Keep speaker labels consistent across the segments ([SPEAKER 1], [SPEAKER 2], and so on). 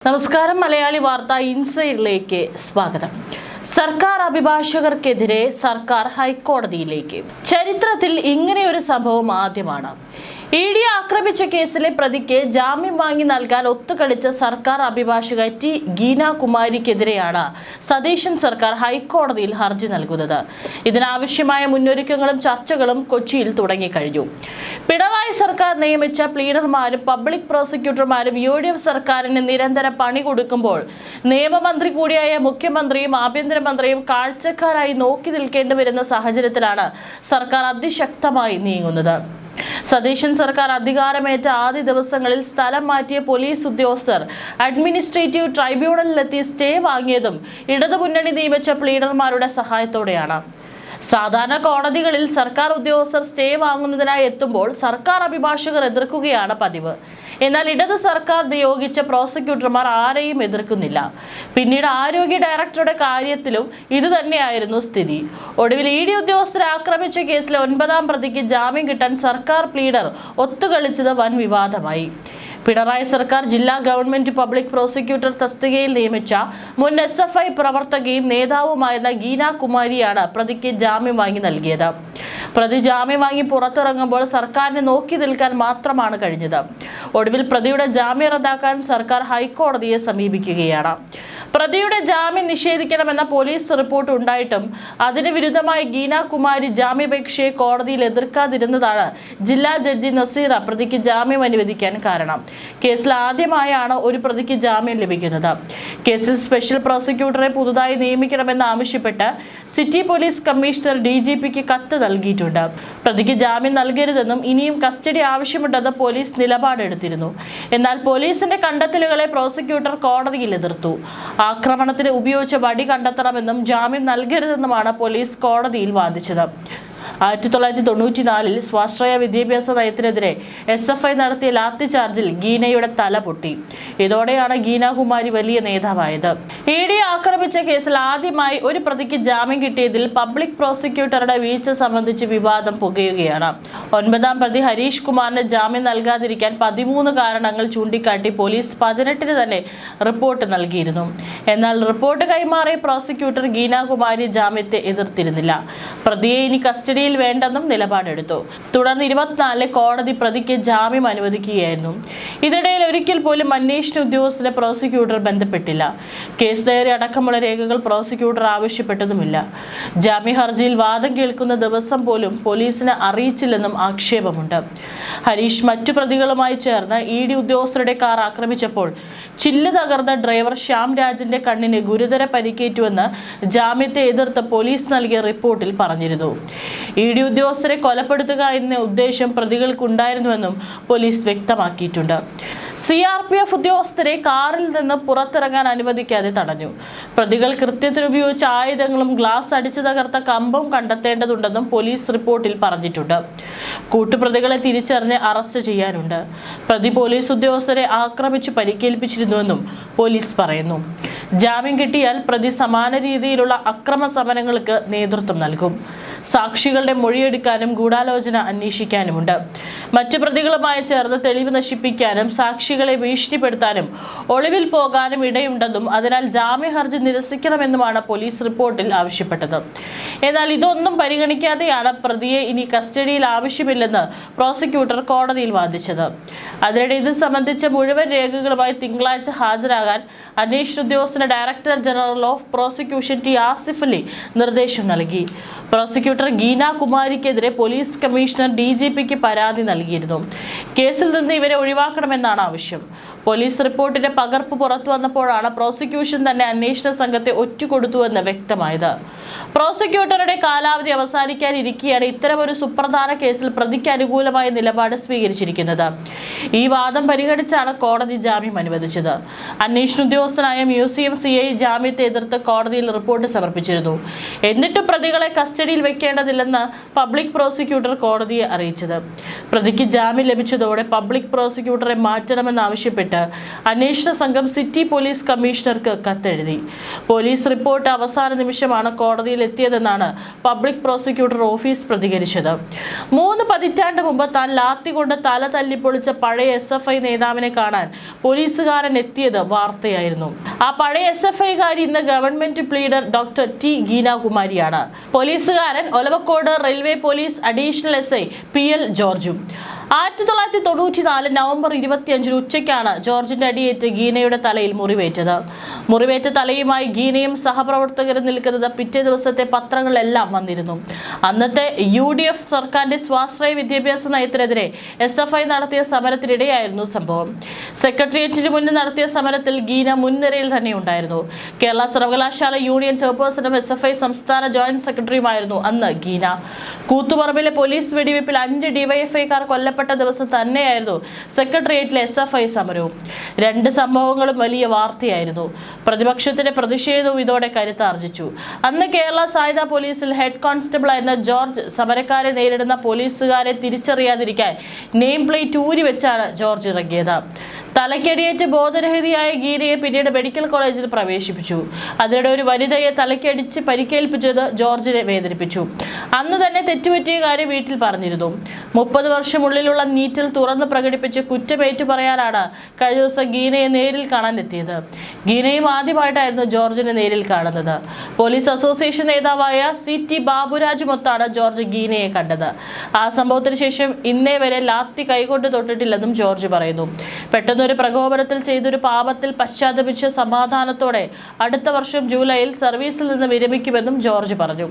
[SPEAKER 1] നമസ്കാരം മലയാളി വാർത്ത ഇൻസൈഡിലേക്ക് സ്വാഗതം. സർക്കാർ അഭിഭാഷകർക്കെതിരെ സർക്കാർ ഹൈക്കോടതിയിലേക്ക്. ചരിത്രത്തിൽ ഇങ്ങനെയൊരു സംഭവം ആദ്യമാണ്. ഇഡി ആക്രമിച്ച കേസിലെ പ്രതിക്ക് ജാമ്യം വാങ്ങി നൽകാൻ ഒത്തുകളിച്ച സർക്കാർ അഭിഭാഷക ടി ഗീന കുമാരിക്കെതിരെയാണ് സതീശൻ സർക്കാർ ഹൈക്കോടതിയിൽ ഹർജി നൽകുന്നത്. ഇതിനാവശ്യമായ മുന്നൊരുക്കങ്ങളും ചർച്ചകളും കൊച്ചിയിൽ തുടങ്ങിക്കഴിഞ്ഞു. പിണറായി സർക്കാർ നിയമിച്ച പ്ലീഡർമാരും പബ്ലിക് പ്രോസിക്യൂട്ടർമാരും UDF സർക്കാരിന് നിരന്തരം പണി കൊടുക്കുമ്പോൾ നിയമമന്ത്രി കൂടിയായ മുഖ്യമന്ത്രിയും ആഭ്യന്തരമന്ത്രിയും കാഴ്ചക്കാരായി നോക്കി നിൽക്കേണ്ടി വരുന്ന സാഹചര്യത്തിലാണ് സർക്കാർ അതിശക്തമായി നീങ്ങുന്നത്. സതീശൻ സർക്കാർ അധികാരമേറ്റ ആദ്യ ദിവസങ്ങളിൽ സ്ഥലം മാറ്റിയ പോലീസ് ഉദ്യോഗസ്ഥർ അഡ്മിനിസ്ട്രേറ്റീവ് ട്രൈബ്യൂണലിലെത്തി സ്റ്റേ വാങ്ങിയതും ഇടതുമുന്നണി നിയമിച്ച പ്ലീഡർമാരുടെ സഹായത്തോടെയാണ്. സാധാരണ കോടതികളിൽ സർക്കാർ ഉദ്യോഗസ്ഥർ സ്റ്റേ വാങ്ങുന്നതിനായി എത്തുമ്പോൾ സർക്കാർ അഭിഭാഷകർ എതിർക്കുകയാണ് പതിവ്. എന്നാൽ ഇടത് സർക്കാർ നിയോഗിച്ച പ്രോസിക്യൂട്ടർമാർ ആരെയും എതിർക്കുന്നില്ല. പിന്നീട് ആരോഗ്യ ഡയറക്ടറുടെ കാര്യത്തിലും ഇതുതന്നെയായിരുന്നു സ്ഥിതി. ഒടുവിൽ ED ഉദ്യോഗസ്ഥരെ ആക്രമിച്ച കേസിലെ 9ാം പ്രതിക്ക് ജാമ്യം കിട്ടാൻ സർക്കാർ പ്ലീഡർ ഒത്തുകളിച്ചത് വൻ വിവാദമായി. പിണറായി സർക്കാർ ജില്ലാ ഗവൺമെന്റ് പബ്ലിക് പ്രോസിക്യൂട്ടർ തസ്തികയിൽ നിയമിച്ച മുൻ SFI പ്രവർത്തകയും നേതാവുമായിരുന്ന ഗീന കുമാരിയാണ് പ്രതിക്ക് ജാമ്യം വാങ്ങി നൽകിയത്. പ്രതി ജാമ്യം വാങ്ങി പുറത്തിറങ്ങുമ്പോൾ സർക്കാരിന് നോക്കി നിൽക്കാൻ മാത്രമാണ് കഴിഞ്ഞത്. ഒടുവിൽ പ്രതിയുടെ ജാമ്യം റദ്ദാക്കാൻ സർക്കാർ ഹൈക്കോടതിയെ സമീപിക്കുകയാണ്. പ്രതിയുടെ ജാമ്യം നിഷേധിക്കണമെന്ന പോലീസ് റിപ്പോർട്ട് ഉണ്ടായിട്ടും അതിന് വിരുദ്ധമായി ഗീന കുമാരി ജാമ്യാപേക്ഷയെ കോടതിയിൽ എതിർക്കാതിരുന്നതാണ് ജില്ലാ ജഡ്ജി നസീറ പ്രതിക്ക് ജാമ്യം അനുവദിക്കാൻ കാരണം. കേസിൽ ആദ്യമായാണ് ഒരു പ്രതിക്ക് ജാമ്യം ലഭിക്കുന്നത്. കേസിൽ സ്പെഷ്യൽ പ്രോസിക്യൂട്ടറെ പുതുതായി നിയമിക്കണമെന്ന് ആവശ്യപ്പെട്ട് സിറ്റി പോലീസ് കമ്മീഷണർ DGPക്ക് കത്ത് നൽകിയിട്ടുണ്ട്. പ്രതിക്ക് ജാമ്യം നൽകരുതെന്നും ഇനിയും കസ്റ്റഡി ആവശ്യമുണ്ടെന്ന് പോലീസ് നിലപാടെടുത്തിരുന്നു. എന്നാൽ പോലീസിന്റെ കണ്ടെത്തലുകളെ പ്രോസിക്യൂട്ടർ കോടതിയിൽ എതിർത്തു. ആക്രമണത്തിന് ഉപയോഗിച്ച വടി കണ്ടെത്തണമെന്നും ജാമ്യം നൽകരുതെന്നുമാണ് പോലീസ് കോടതിയിൽ വാദിച്ചത്. 1994 സ്വാശ്രയ വിദ്യാഭ്യാസ നയത്തിനെതിരെ SFI നടത്തിയ ലാത്തി ചാർജിൽ ഗീനയുടെ തല പൊട്ടി. ഇതോടെയാണ് ഗീന കുമാരി വലിയ നേതാവായത്. ED ആക്രമിച്ച കേസിൽ ആദ്യമായി ഒരു പ്രതിക്ക് ജാമ്യം കിട്ടിയതിൽ പബ്ലിക് പ്രോസിക്യൂട്ടറുടെ വീഴ്ച സംബന്ധിച്ച് വിവാദം പുകയുകയാണ്. 9ാം പ്രതി ഹരീഷ് കുമാറിന് ജാമ്യം നൽകാതിരിക്കാൻ 13 കാരണങ്ങൾ ചൂണ്ടിക്കാട്ടി പോലീസ് 18-ന് തന്നെ റിപ്പോർട്ട് നൽകിയിരുന്നു. എന്നാൽ റിപ്പോർട്ട് കൈമാറിയ പ്രോസിക്യൂട്ടർ ഗീന കുമാരി ജാമ്യത്തെ എതിർത്തിരുന്നില്ല. പ്രതിയെ ഇനി കസ്റ്റഡിയിൽ വേണ്ടെന്നും നിലപാടെടുത്തു. തുടർന്ന് 24 കോടതി പ്രതിക്ക് ജാമ്യം അനുവദിക്കുകയായിരുന്നു. ഇതിനിടയിൽ ഒരിക്കൽ പോലും അന്വേഷണ ഉദ്യോഗസ്ഥരെ പ്രോസിക്യൂട്ടർ ബന്ധപ്പെട്ടില്ല. കേസ് ഡയറി അടക്കമുള്ള രേഖകൾ പ്രോസിക്യൂട്ടർ ആവശ്യപ്പെട്ടതുമില്ല. ജാമ്യ ഹർജിയിൽ വാദം കേൾക്കുന്ന ദിവസം പോലും പോലീസിനെ അറിയിച്ചില്ലെന്നും ആക്ഷേപമുണ്ട്. ഹരീഷ് മറ്റു പ്രതികളുമായി ചേർന്ന് ED ഉദ്യോഗസ്ഥരുടെ കാർ ആക്രമിച്ചപ്പോൾ ചില്ല് തകർന്ന ഡ്രൈവർ ശ്യാം രാജിന്റെ കണ്ണിന് ഗുരുതര പരിക്കേറ്റുവെന്ന് ജാമ്യത്തെ എതിർത്ത് പോലീസ് നൽകിയ റിപ്പോർട്ടിൽ പറഞ്ഞിരുന്നു. ED ഉദ്യോഗസ്ഥരെ കൊലപ്പെടുത്തുക എന്ന ഉദ്ദേശം പ്രതികൾക്കുണ്ടായിരുന്നുവെന്നും പോലീസ് വ്യക്തമാക്കിയിട്ടുണ്ട്. CRPF ഉദ്യോഗസ്ഥരെ കാറിൽ നിന്ന് പുറത്തിറങ്ങാൻ അനുവദിക്കാതെ തടഞ്ഞു. പ്രതികൾ കൃത്യത്തിന് ഉപയോഗിച്ച ആയുധങ്ങളും ഗ്ലാസ് അടിച്ചു തകർത്ത കമ്പും കണ്ടെത്തേണ്ടതുണ്ടെന്നും പോലീസ് റിപ്പോർട്ടിൽ പറഞ്ഞിട്ടുണ്ട്. കൂട്ടുപ്രതികളെ തിരിച്ചറിഞ്ഞ് അറസ്റ്റ് ചെയ്യാനുണ്ട്. പ്രതി പോലീസ് ഉദ്യോഗസ്ഥരെ ആക്രമിച്ചു പരിക്കേൽപ്പിച്ചിരുന്നുവെന്നും പോലീസ് പറയുന്നു. ജാമ്യം കിട്ടിയാൽ പ്രതി സമാന രീതിയിലുള്ള അക്രമ സമരങ്ങൾക്ക് നേതൃത്വം നൽകും. സാക്ഷികളുടെ മൊഴിയെടുക്കാനും ഗൂഢാലോചന അന്വേഷിക്കാനുമുണ്ട്. മറ്റു പ്രതികളുമായി ചേർന്ന് തെളിവ് നശിപ്പിക്കാനും സാക്ഷികളെ ഭീഷണിപ്പെടുത്താനും ഒളിവിൽ പോകാനും ഇടയുണ്ടെന്നും അതിനാൽ ജാമ്യ ഹർജി നിരസിക്കണമെന്നുമാണ് പോലീസ് റിപ്പോർട്ടിൽ ആവശ്യപ്പെട്ടത്. എന്നാൽ ഇതൊന്നും പരിഗണിക്കാതെയാണ് പ്രതിയെ ഇനി കസ്റ്റഡിയിൽ ആവശ്യമില്ലെന്ന് പ്രോസിക്യൂട്ടർ കോടതിയിൽ വാദിച്ചത്. അതിനിടെ ഇത് സംബന്ധിച്ച മുഴുവൻ രേഖകളുമായി തിങ്കളാഴ്ച ഹാജരാകാൻ അന്വേഷണ ഉദ്യോഗസ്ഥന് director general of prosecution T Asif Ali നിർദ്ദേശം നൽകി. പ്രോസിക്യൂട്ടർ ഗീന കുമാരിക്കെതിരെ പോലീസ് കമ്മീഷണർ DGPക്ക് പരാതി നൽകിയിരുന്നു. കേസിൽ നിന്ന് ഇവരെ ഒഴിവാക്കണമെന്നാണ് ആവശ്യം. പോലീസ് റിപ്പോർട്ടിന്റെ പകർപ്പ് പുറത്തു വന്നപ്പോഴാണ് പ്രോസിക്യൂഷൻ തന്നെ അന്വേഷണ സംഘത്തെ ഒറ്റുകൊടുത്തുവെന്ന് വ്യക്തമായത്. പ്രോസിക്യൂട്ടറുടെ കാലാവധി അവസാനിക്കാനിരിക്കെയാണ് ഇത്തരമൊരു സുപ്രധാന കേസിൽ പ്രതിക്ക് അനുകൂലമായ നിലപാട് സ്വീകരിച്ചിരിക്കുന്നത്. ഈ വാദം പരിഗണിച്ചാണ് കോടതി ജാമ്യം അനുവദിച്ചത്. അന്വേഷണ ഉദ്യോഗസ്ഥനായ മ്യൂസിയം CI ജാമ്യത്തെ എതിർത്ത് കോടതിയിൽ റിപ്പോർട്ട് സമർപ്പിച്ചിരുന്നു. എന്നിട്ട് പ്രതികളെ കസ്റ്റഡിയിൽ വെക്കേണ്ടതില്ലെന്ന് പബ്ലിക് പ്രോസിക്യൂട്ടർ കോടതിയെ അറിയിച്ചത്. പ്രതി പ്രതിക്ക് ജാമ്യം ലഭിച്ചതോടെ പബ്ലിക് പ്രോസിക്യൂട്ടറെ മാറ്റണമെന്നാവശ്യപ്പെട്ട് അന്വേഷണ സംഘം സിറ്റി പോലീസ് കമ്മീഷണർക്ക് കത്തെഴുതി. പോലീസ് റിപ്പോർട്ട് അവസാന നിമിഷമാണ് കോടതിയിൽ എത്തിയതെന്നാണ് പബ്ലിക് പ്രോസിക്യൂട്ടർ ഓഫീസ് പ്രതികരിച്ചത്. 3 പതിറ്റാണ്ട് മുമ്പ് താൻ ലാത്തി കൊണ്ട് തല തല്ലിപ്പൊളിച്ച പഴയ SFI നേതാവിനെ കാണാൻ പോലീസുകാരൻ എത്തിയത് വാർത്തയായിരുന്നു. ആ പഴയ SFIക്കാരി ഇന്ന് ഗവൺമെന്റ് പ്ലീഡർ ഡോക്ടർ ടി ഗീനാകുമാരിയാണ്. പോലീസുകാരൻ Olavakkode railway police additional SI PL ജോർജും. 1994 നവംബർ 25 ഉച്ചയ്ക്കാണ് ജോർജിന്റെ അടിയേറ്റ് ഗീനയുടെ തലയിൽ മുറിവേറ്റത്. മുറിവേറ്റ തലയുമായി ഗീനയും സഹപ്രവർത്തകരും നിൽക്കുന്നത് പിറ്റേ ദിവസത്തെ പത്രങ്ങളിലെല്ലാം വന്നിരുന്നു. അന്നത്തെ UDF സർക്കാരിന്റെ സ്വാശ്രയ വിദ്യാഭ്യാസ നയത്തിനെതിരെ SFI നടത്തിയ സമരത്തിനിടെയായിരുന്നു സംഭവം. സെക്രട്ടേറിയറ്റിന് മുന്നിൽ നടത്തിയ സമരത്തിൽ ഗീന മുൻനിരയിൽ തന്നെ ഉണ്ടായിരുന്നു. കേരള സർവകലാശാല യൂണിയൻ ചെയർപേഴ്സണും SFI സംസ്ഥാന ജോയിന്റ് സെക്രട്ടറിയുമായിരുന്നു അന്ന് ഗീന. കൂത്തുപറമ്പിലെ പോലീസ് വെടിവെപ്പിൽ 5 DYFIക്കാർ കൊല്ലപ്പെട്ട ദിവസം തന്നെയായിരുന്നു സെക്രട്ടേറിയറ്റിലെ SFI സമരവും. 2 സംഭവങ്ങളും വലിയ വാർത്തയായിരുന്നു. പ്രതിപക്ഷത്തിന്റെ പ്രതിഷേധവും ഇതോടെ കരുത്താർജിച്ചു. അന്ന് കേരള സായുധ പോലീസിൽ ഹെഡ് കോൺസ്റ്റബിൾ ആയിരുന്ന ജോർജ് സമരക്കാരെ നേരിടുന്ന പോലീസുകാരെ തിരിച്ചറിയാതിരിക്കാൻ നെയിം പ്ലേറ്റ് ഊരി വെച്ചാണ് ജോർജ് ഇറങ്ങിയത്. തലക്കടിയേറ്റ് ബോധരഹിതയായ ഗീനയെ പിന്നീട് മെഡിക്കൽ കോളേജിൽ പ്രവേശിപ്പിച്ചു. അതിനിടെ ഒരു വനിതയെ തലക്കടിച്ച് പരിക്കേൽപ്പിച്ചത് ജോർജിനെ വേദനിപ്പിച്ചു. അന്ന് തന്നെ തെറ്റുപറ്റിയ കാര്യം വീട്ടിൽ പറഞ്ഞിരുന്നു. 30 വർഷമുള്ളിലുള്ള നീറ്റിൽ തുറന്ന് പ്രകടിപ്പിച്ച് കുറ്റമേറ്റു പറയാനാണ് കഴിഞ്ഞ ദിവസം ഗീനയെ നേരിൽ കാണാൻ എത്തിയത്. ഗീനയും ആദ്യമായിട്ടായിരുന്നു ജോർജിനെ നേരിൽ കാണുന്നത്. പോലീസ് അസോസിയേഷൻ നേതാവായ CT ബാബുരാജുമൊത്താണ് ജോർജ് ഗീനയെ കണ്ടത്. ആ സംഭവത്തിന് ശേഷം ഇന്നേ വരെ ലാത്തി കൈകൊണ്ട് തൊട്ടിട്ടില്ലെന്നും ജോർജ് പറയുന്നു. പെട്ടെന്ന് ഒരു പ്രകോപനത്തിൽ ചെയ്തൊരു പാപത്തിൽ പശ്ചാത്തപിച്ച് സമാധാനത്തോടെ അടുത്ത വർഷം ജൂലൈയിൽ സർവീസിൽ നിന്ന് വിരമിക്കുമെന്നും ജോർജ് പറഞ്ഞു.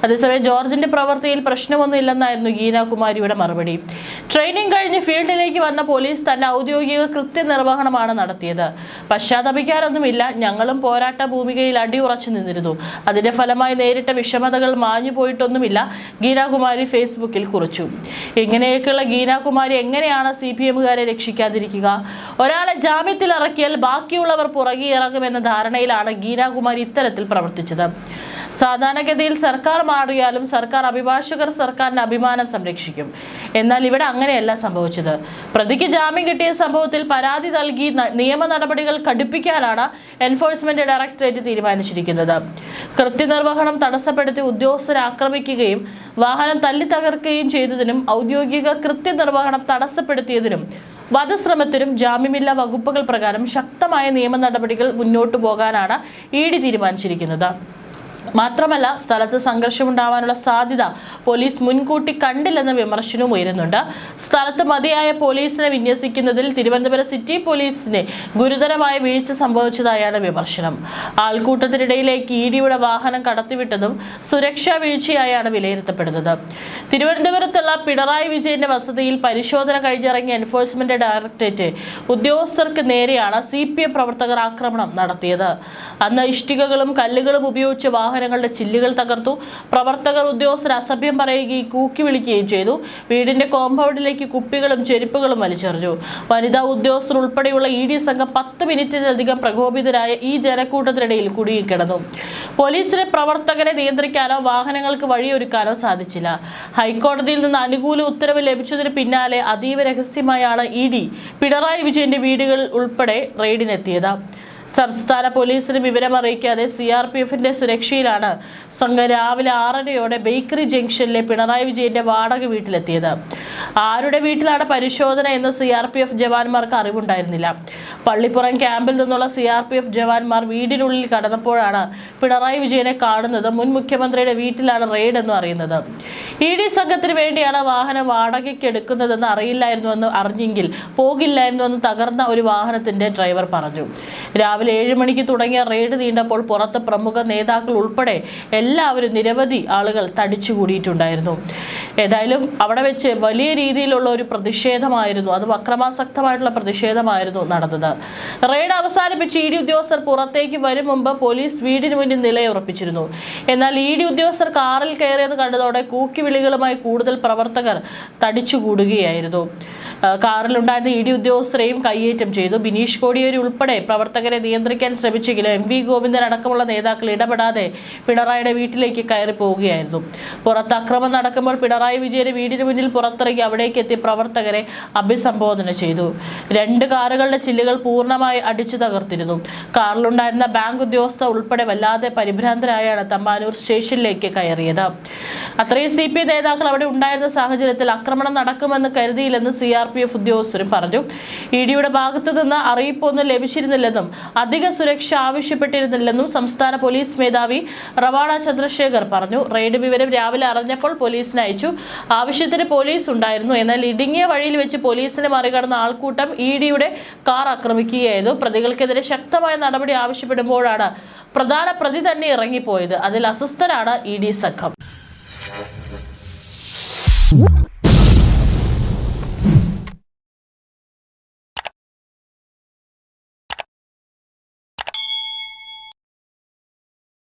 [SPEAKER 1] അതേസമയം ജോർജിന്റെ പ്രവൃത്തിയിൽ പ്രശ്നമൊന്നും ഇല്ലെന്നായിരുന്നു ഗീനാകുമാരിയുടെ മറുപടി. ട്രെയിനിങ് കഴിഞ്ഞ് ഫീൽഡിലേക്ക് വന്ന പോലീസ് തന്റെ ഔദ്യോഗിക കൃത്യനിർവഹണമാണ് നടത്തിയത്. പശ്ചാത്തപിക്കാനൊന്നുമില്ല. ഞങ്ങളും പോരാട്ട ഭൂമികയിൽ അടിയുറച്ചു നിന്നിരുന്നു. അതിന്റെ ഫലമായി നേരിട്ട വിഷമതകൾ മാഞ്ഞു പോയിട്ടൊന്നുമില്ല, ഗീനാകുമാരി ഫേസ്ബുക്കിൽ കുറിച്ചു. ഇങ്ങനെയൊക്കെയുള്ള ഗീനാകുമാരി എങ്ങനെയാണ് CPMകാരെ രക്ഷിക്കാതിരിക്കുക? ഒരാളെ ജാമ്യത്തിൽ ഇറക്കിയാൽ ബാക്കിയുള്ളവർ പുറകെ ഇറങ്ങുമെന്ന ധാരണയിലാണ് ഗീനാകുമാരി ഇത്തരത്തിൽ പ്രവർത്തിച്ചത്. സാധാരണഗതിയിൽ സർക്കാർ മാറിയാലും സർക്കാർ അഭിഭാഷകർ സർക്കാരിന്റെ അഭിമാനം സംരക്ഷിക്കും. എന്നാൽ ഇവിടെ അങ്ങനെയല്ല സംഭവിച്ചത്. പ്രതിക്ക് ജാമ്യം കിട്ടിയ സംഭവത്തിൽ പരാതി നൽകി നിയമ നടപടികൾ കടുപ്പിക്കാനാണ് എൻഫോഴ്സ്മെന്റ് ഡയറക്ടറേറ്റ് തീരുമാനിച്ചിരിക്കുന്നത്. കൃത്യനിർവഹണം തടസ്സപ്പെടുത്തി ഉദ്യോഗസ്ഥരെ ആക്രമിക്കുകയും വാഹനം തല്ലി തകർക്കുകയും ചെയ്തതിനും ഔദ്യോഗിക കൃത്യനിർവഹണം തടസ്സപ്പെടുത്തിയതിനും വധശ്രമത്തിനും ജാമ്യമില്ലാ വകുപ്പുകൾ പ്രകാരം ശക്തമായ നിയമ നടപടികൾ മുന്നോട്ടു പോകാനാണ് ED തീരുമാനിച്ചിരിക്കുന്നത്. മാത്രമല്ല, സ്ഥലത്ത് സംഘർഷമുണ്ടാവാനുള്ള സാധ്യത പോലീസ് മുൻകൂട്ടി കണ്ടില്ലെന്ന വിമർശനവും ഉയരുന്നുണ്ട്. സ്ഥലത്ത് മതിയായ പോലീസിനെ വിന്യസിക്കുന്നതിൽ തിരുവനന്തപുരം സിറ്റി പോലീസിന് ഗുരുതരമായ വീഴ്ച സംഭവിച്ചതായാണ് വിമർശനം. ആൾക്കൂട്ടത്തിനിടയിലേക്ക് EDയുടെ വാഹനം കടത്തിവിട്ടതും സുരക്ഷാ വീഴ്ചയായാണ് വിലയിരുത്തപ്പെടുന്നത്. തിരുവനന്തപുരത്തുള്ള പിണറായി വിജയന്റെ വസതിയിൽ പരിശോധന കഴിഞ്ഞിറങ്ങിയ എൻഫോഴ്സ്മെന്റ് ഡയറക്ടറേറ്റ് ഉദ്യോഗസ്ഥർക്ക് നേരെയാണ് CPM പ്രവർത്തകർ ആക്രമണം നടത്തിയത്. അന്ന് ഇഷ്ടികകളും കല്ലുകളും ഉപയോഗിച്ച് വാഹനങ്ങളുടെ ചില്ലുകൾ തകർത്തു. പ്രവർത്തകർ ഉദ്യോഗസ്ഥർ അസഭ്യം പറയുകയും കൂക്കി വിളിക്കുകയും ചെയ്തു. വീടിന്റെ കോമ്പൗണ്ടിലേക്ക് കുപ്പികളും ചെരുപ്പുകളും വലിച്ചെറിഞ്ഞു. വനിതാ ഉദ്യോഗസ്ഥർ ഉൾപ്പെടെയുള്ള ED സംഘം 10 മിനിറ്റിലധികം പ്രകോപിതരായ ഈ ജനക്കൂട്ടത്തിനിടയിൽ കുടുങ്ങിക്കിടന്നു. പോലീസിന് പ്രവർത്തകരെ നിയന്ത്രിക്കാനോ വാഹനങ്ങൾക്ക് വഴിയൊരുക്കാനോ സാധിച്ചില്ല. ഹൈക്കോടതിയിൽ നിന്ന് അനുകൂല ഉത്തരവ് ലഭിച്ചതിന് പിന്നാലെ അതീവ രഹസ്യമായാണ് ED പിണറായി വിജയന്റെ വീടുകൾ ഉൾപ്പെടെ റെയ്ഡിനെത്തിയത്. സംസ്ഥാന പോലീസിന് വിവരമറിയിക്കാതെ CRPFന്റെ സുരക്ഷയിലാണ് സംഘം രാവിലെ 6:30യോടെ ബേക്കറി ജംഗ്ഷനിലെ പിണറായി വിജയന്റെ വാടക വീട്ടിലെത്തിയത്. ആരുടെ വീട്ടിലാണ് പരിശോധന എന്ന് CRPF ജവാന്മാർക്ക് അറിവുണ്ടായിരുന്നില്ല. പള്ളിപ്പുറം ക്യാമ്പിൽ നിന്നുള്ള CRPF ജവാന്മാർ വീടിനുള്ളിൽ കടന്നപ്പോഴാണ് പിണറായി വിജയനെ കാണുന്നത്. മുൻ മുഖ്യമന്ത്രിയുടെ വീട്ടിലാണ് റെയ്ഡ് എന്ന് അറിയുന്നത്. ED സംഘത്തിന് വേണ്ടിയാണ് വാഹനം വാടകയ്ക്ക് എടുക്കുന്നതെന്ന് അറിഞ്ഞെങ്കിൽ പോകില്ലായിരുന്നുവെന്ന് തകർന്ന ഒരു വാഹനത്തിന്റെ ഡ്രൈവർ പറഞ്ഞു. രാവിലെ 7 മണിക്ക് തുടങ്ങിയ റെയ്ഡ് നീണ്ടപ്പോൾ പുറത്ത് പ്രമുഖ നേതാക്കൾ ഉൾപ്പെടെ എല്ലാവരും നിരവധി ആളുകൾ തടിച്ചുകൂടിയിട്ടുണ്ടായിരുന്നു. ഏതായാലും അവിടെ വെച്ച് വലിയ രീതിയിലുള്ള ഒരു പ്രതിഷേധമായിരുന്നു, അതും അക്രമാസക്തമായിട്ടുള്ള പ്രതിഷേധമായിരുന്നു നടന്നത്. റെയ്ഡ് അവസാനിപ്പിച്ച് ED ഉദ്യോഗസ്ഥർ പുറത്തേക്ക് വരും മുമ്പ് പോലീസ് വീടിന് മുന്നിൽ നിലയുറപ്പിച്ചിരുന്നു. എന്നാൽ ED ഉദ്യോഗസ്ഥർ കാറിൽ കയറിയത് കണ്ടതോടെ കൂക്കിവിളികളുമായി കൂടുതൽ പ്രവർത്തകർ തടിച്ചുകൂടുകയായിരുന്നു. കാറിലുണ്ടായിരുന്ന ഇ ഡി ഉദ്യോഗസ്ഥരെയും കയ്യേറ്റം ചെയ്തു. ബിനീഷ് കോടിയേരി ഉൾപ്പെടെ പ്രവർത്തകരെ നിയന്ത്രിക്കാൻ ശ്രമിച്ചെങ്കിലും എം വി ഗോവിന്ദൻ അടക്കമുള്ള നേതാക്കൾ ഇടപെടാതെ പിണറായിയുടെ വീട്ടിലേക്ക് കയറി പോവുകയായിരുന്നു. പുറത്ത് അക്രമം നടക്കുമ്പോൾ പിണറായി വിജയന്റെ വീടിന് മുന്നിൽ പുറത്തിറങ്ങി അവിടേക്ക് എത്തി പ്രവർത്തകരെ അഭിസംബോധന ചെയ്തു. 2 കാറുകളുടെ ചില്ലുകൾ പൂർണ്ണമായി അടിച്ചു തകർത്തിരുന്നു. കാറിലുണ്ടായിരുന്ന ബാങ്ക് ഉദ്യോഗസ്ഥ ഉൾപ്പെടെ വല്ലാതെ പരിഭ്രാന്തരായാണ് തമ്പാനൂർ സ്റ്റേഷനിലേക്ക് കയറിയത്. അത്രയും CPI നേതാക്കൾ അവിടെ ഉണ്ടായിരുന്ന സാഹചര്യത്തിൽ ആക്രമണം നടക്കുമെന്ന് കരുതിയില്ലെന്ന് CRPF ഉദ്യോഗസ്ഥരും പറഞ്ഞു. ഇഡിയുടെ ഭാഗത്തു നിന്ന് അറിയിപ്പൊന്നും ലഭിച്ചിരുന്നില്ലെന്നും അധിക സുരക്ഷ ആവശ്യപ്പെട്ടിരുന്നില്ലെന്നും സംസ്ഥാന പോലീസ് മേധാവി റവാഡ ചന്ദ്രശേഖർ പറഞ്ഞു. റെയ്ഡ് വിവരം രാവിലെ അറിഞ്ഞപ്പോൾ പോലീസിനെ അയച്ചു. ആവശ്യത്തിന് പോലീസ് ഉണ്ടായിരുന്നു. എന്നാൽ ഇടുങ്ങിയ വഴിയിൽ വെച്ച് പോലീസിനെ മറികടന്ന ആൾക്കൂട്ടം ഇഡിയുടെ കാർ ആക്രമിക്കുകയായിരുന്നു. പ്രതികൾക്കെതിരെ ശക്തമായ നടപടി ആവശ്യപ്പെടുമ്പോഴാണ് പ്രധാന പ്രതി തന്നെ ഇറങ്ങിപ്പോയത്. അതിൽ അസ്വസ്ഥരാണ് ഇഡി സംഘം.